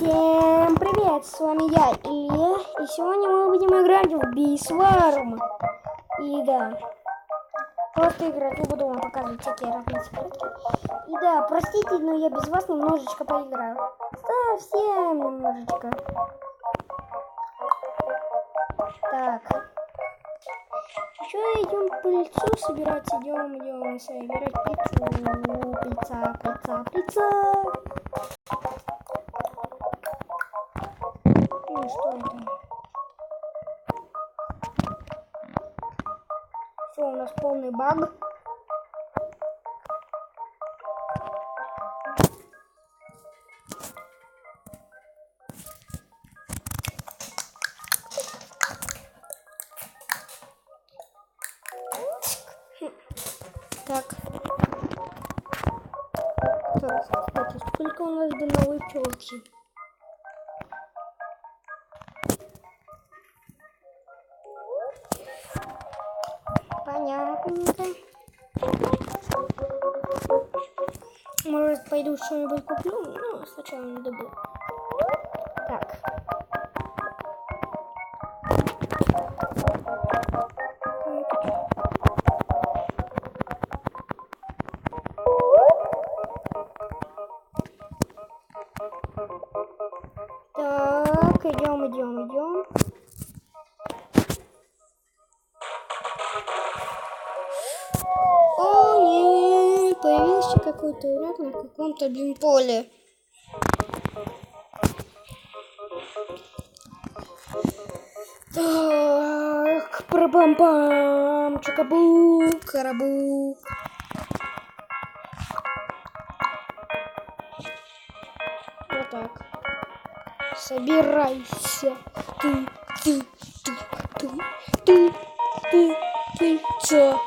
Всем привет, с вами я, Илья, и сегодня мы будем играть в Бисварм. И да, просто играть, не буду вам показывать всякие разные секретки. И да, простите, но я без вас немножечко поиграю. Совсем немножечко. Так. Еще идем пыльцу собирать, идем собирать пицца. Ну что это? Все, у нас полный баг. Так. Так, кстати, сколько у нас до новой пчелки? Понятненько. Может, пойду что-нибудь куплю? Ну, сначала не добыл. Так. Так, идем. О, нет, появился какой-то враг на каком-то поле. Так, пра-пам-пам, чакабук, карабук. Вот так. Собирайся, ты, собирайся, ты, пицца,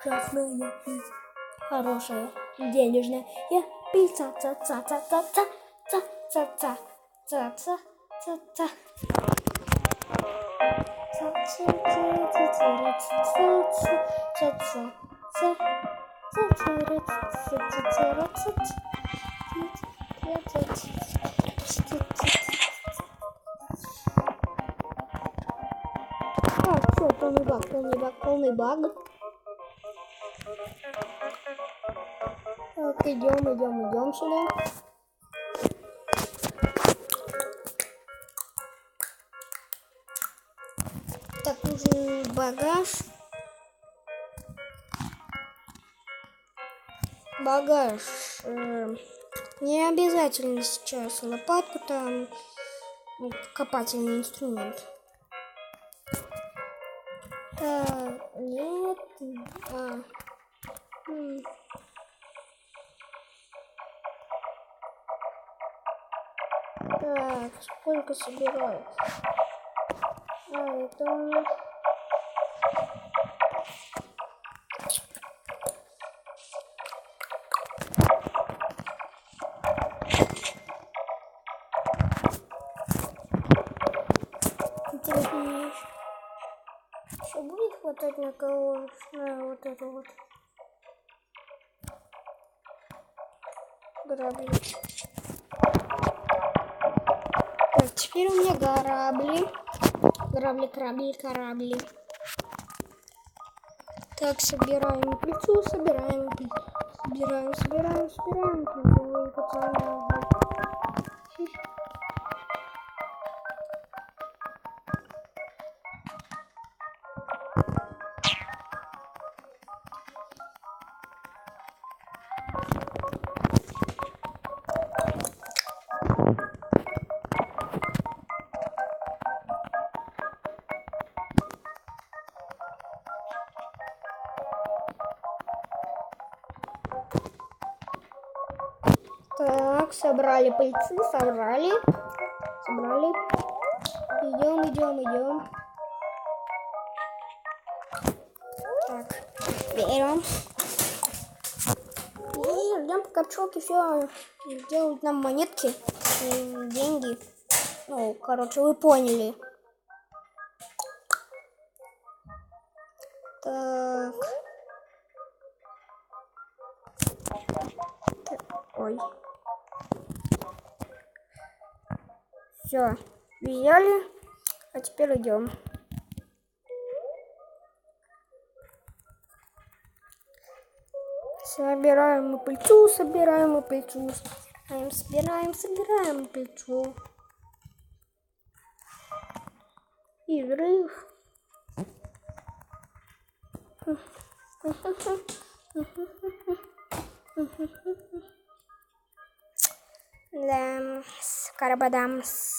ужасная, хорошая, денежная, пицца, все, полный баг. Так, идем сюда. Так, нужен багаж. Не обязательно сейчас лопатку, там копательный инструмент. Нет. Так, сколько собирают? Это у нас... Интересно, еще будет хватать на кого? На вот это вот. Грабли. Так, теперь у меня грабли. Корабли. Так, собираем пиццу, собираем пацаны. Так, собрали пыльцы, собрали. Идем. Так, берем. И ждем, пока пчелки все делают нам монетки, деньги. Ну, короче, вы поняли. Так. Ой. Все, взяли, а теперь идем. Собираем мы пыльцу, собираем мы пыльцу, собираем пыльцу. И взрыв. Дамс, карабадамс.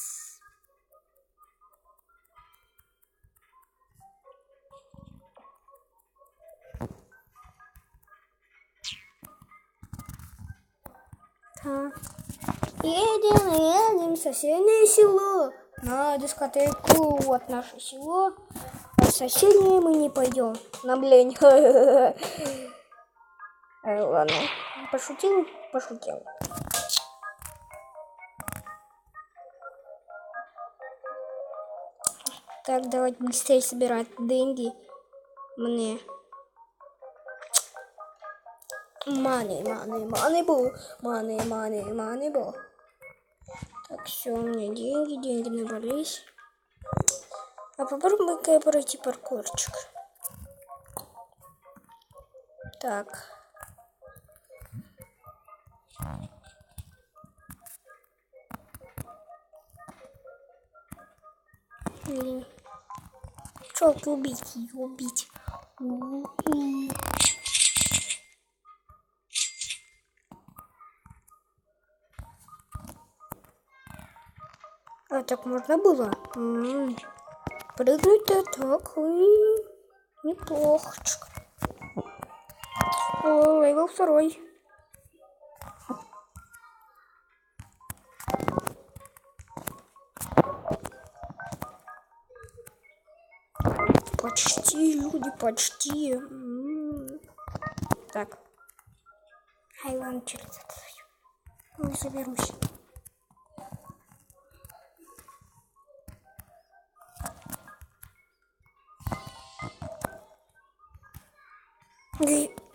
Едем в соседнее село на дискотеку. Вот наше село. А в соседнее мы не пойдем. На блин. Ладно. Пошутил. Так, давайте быстрее собирать деньги. Мне. Money ball. Так, все, у меня деньги набрались. А попробуем-ка пройти паркурчик. Так. Челку убить. А так можно было? Прыгнуть-то так и неплохо. О, левел 2. Почти, люди, почти. Так. Ай, ладно, через это. Не соберусь.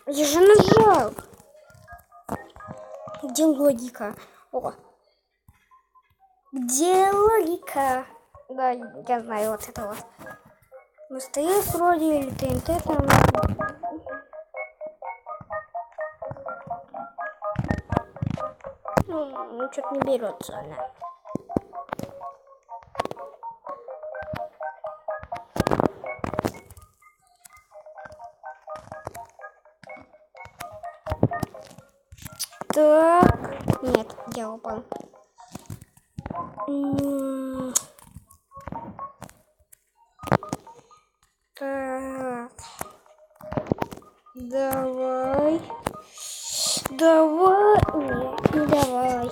Я же нажал. Где логика? О. Где логика? Да, я знаю вот это вот. МСТС вроде или ТНТ там. Ну, что-то не берется она. Так. Нет, я упал. Так. Давай. Нет, не давай.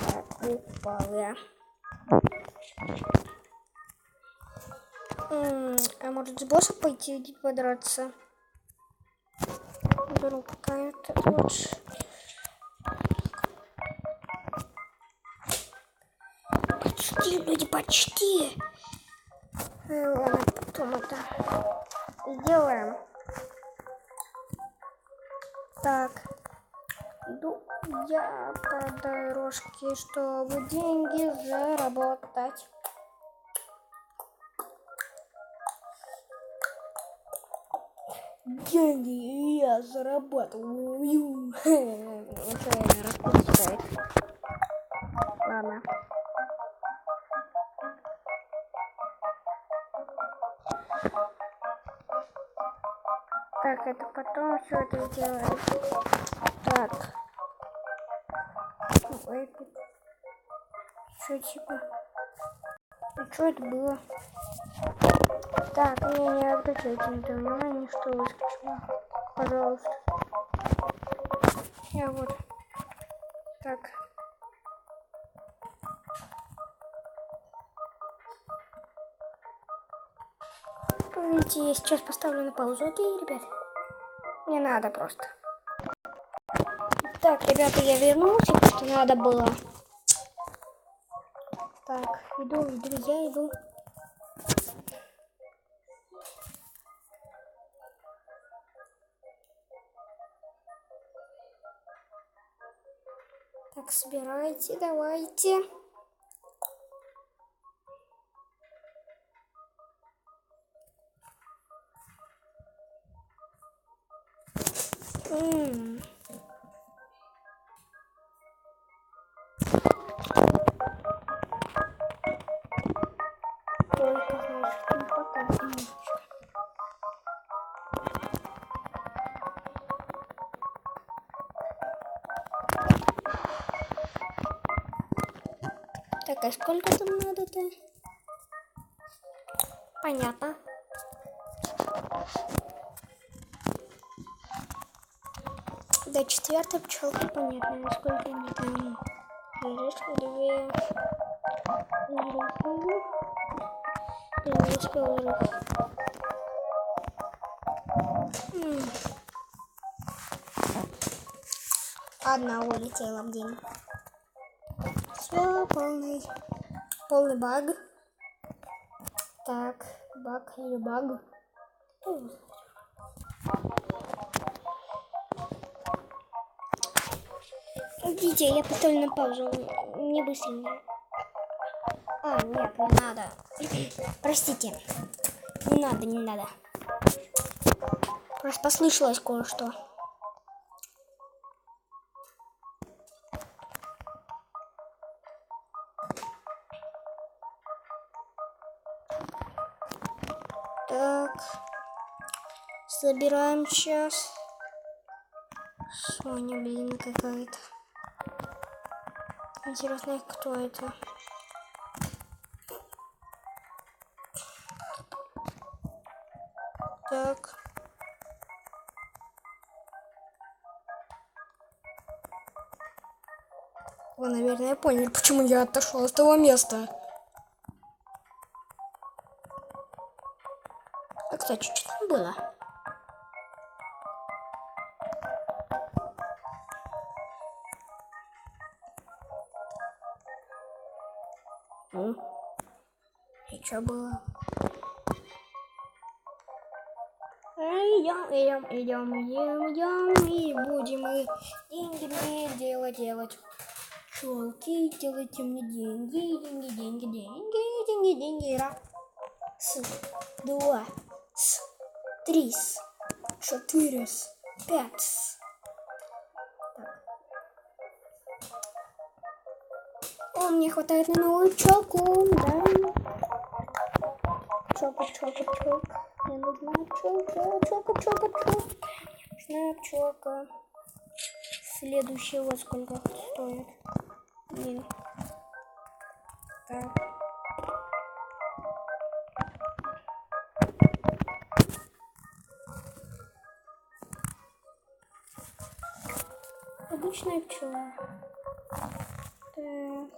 Так, упал я. А может с боссом пойти подраться? Беру пока этот вот. Почти, люди, почти. Ладно, потом это сделаем. Так, иду я по дорожке, чтобы деньги заработать. Деньги я зарабатываю. Ладно. Так, это потом все это сделаем. Так. Что типа? А что это было? Так, не обращайте на это внимание, что выскочило. Пожалуйста. Я вот. Так. Видите, я сейчас поставлю на паузу. Окей, ребят? Не надо просто. Так, ребята, я вернулся, потому что надо было. Так, иду, друзья, иду. Так, собирайте, давайте. Только, значит, не хватает немножечко. Так, а сколько там надо-то? Понятно. До 4-й пчелки понятно, насколько мне там. Решка 2. Я не успел Одна улетела в день. Все, полный баг. Так, баг или баг? Видите, я поставлю на паузу. Не быстренько. А, нет, не надо. Простите. Не надо. Просто послышалось кое-что. Так. Собираем сейчас. Соня, блин, какая-то. Интересно, кто это? Так. Вы, наверное, поняли, почему я отошел с того места. А, кстати, что там было? И что было? Идем, и будем мы деньги мне делать. Челки, делайте мне деньги. Раз, два, три, 4, 5. О, мне хватает на новую пчелку, да. Пчелка. Мне нужна пчелка. Нужна пчелка. Следующая вот сколько стоит. Блин. Так. Обычная пчела. Так.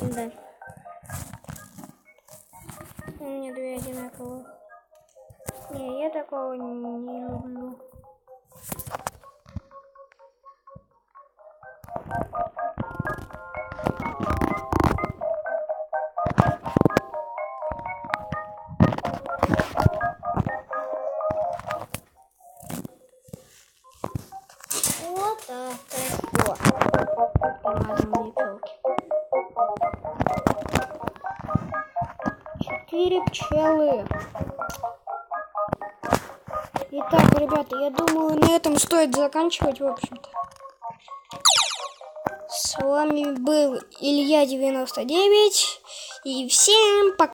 Да. У меня 2 одинаковых. Не, я такого не люблю. Вот так. Четыре пчелы. Итак, ребята, я думаю, на этом стоит заканчивать, в общем-то. С вами был Илья 99. И всем пока.